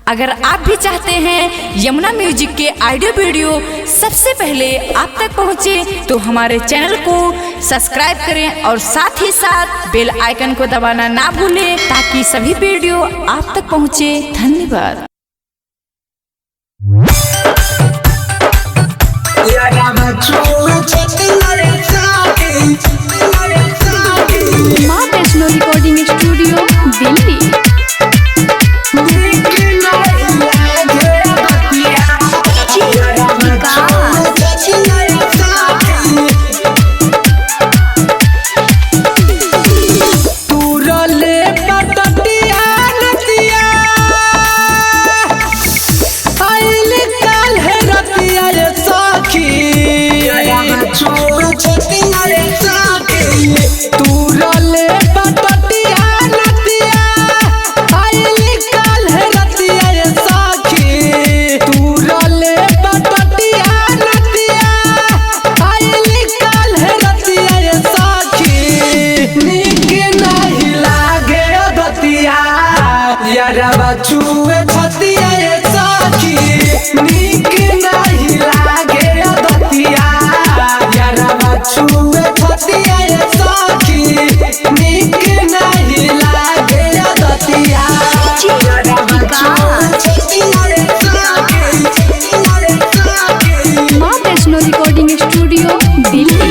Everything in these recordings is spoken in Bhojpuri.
अगर आप भी चाहते हैं यमुना म्यूजिक के ऑडियो वीडियो सबसे पहले आप तक पहुंचे तो हमारे चैनल को सब्सक्राइब करें और साथ ही साथ बेल आइकन को दबाना ना भूलें ताकि सभी वीडियो आप तक पहुंचे। धन्यवाद। माँ वैष्णो रिकॉर्डिंग स्टूडियो दिल्ली। छुए छतिया ये साखी नीक नहीं लागे दतिया यारा छुए छतिया ये साखी नीक नहीं लागे दतिया माँ वैष्णो रिकॉर्डिंग स्टूडियो दिल्ली।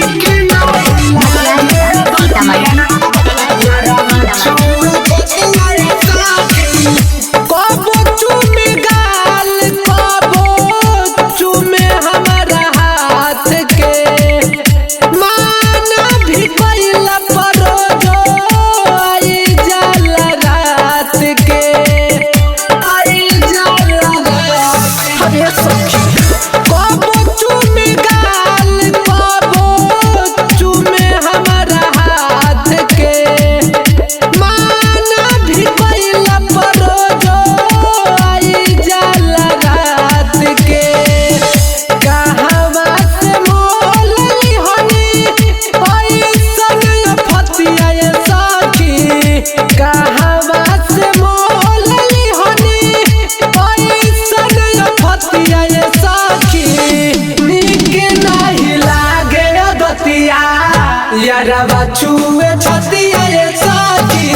यारा छुए छतिया ये साखी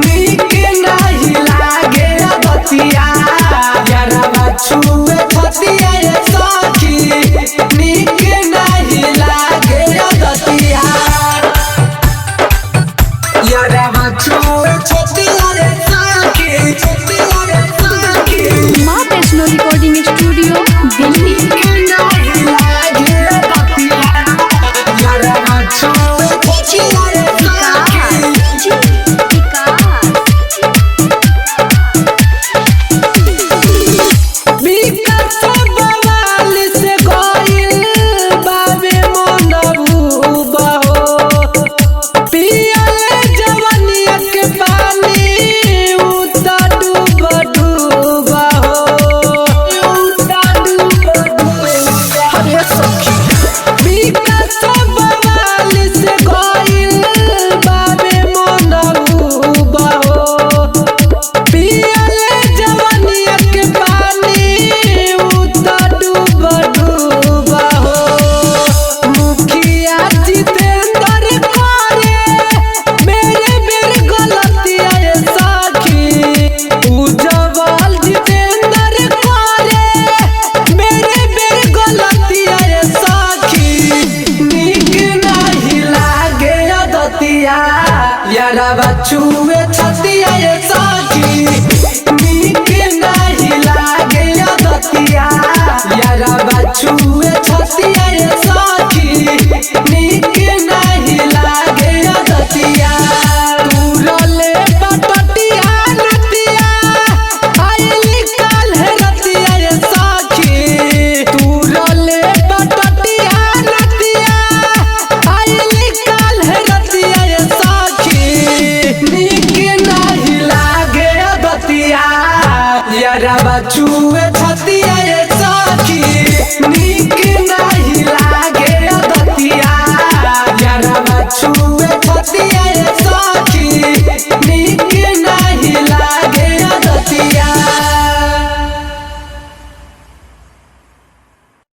नीक नहीं लागे दतिया यारा छुए छतिया ये साखी नीक नहीं लागे दतिया यारा छुए छतिया ये साखी माँ वैष्णो रिकॉर्डिंग स्टूडियो दिल्ली। यारा छुए छतिया ये साखी नीक नहीं लागे दतिया यारा छुए छतिया ये साखी नीक नहीं लागे दतिया तूरले पटटिया नतिया आइली काल रतिया ये साखी तूरले पटटिया नतिया आइली काल रतिया ये नीक नहीं लागे दतिया यारा छुए छतिया ये साखी।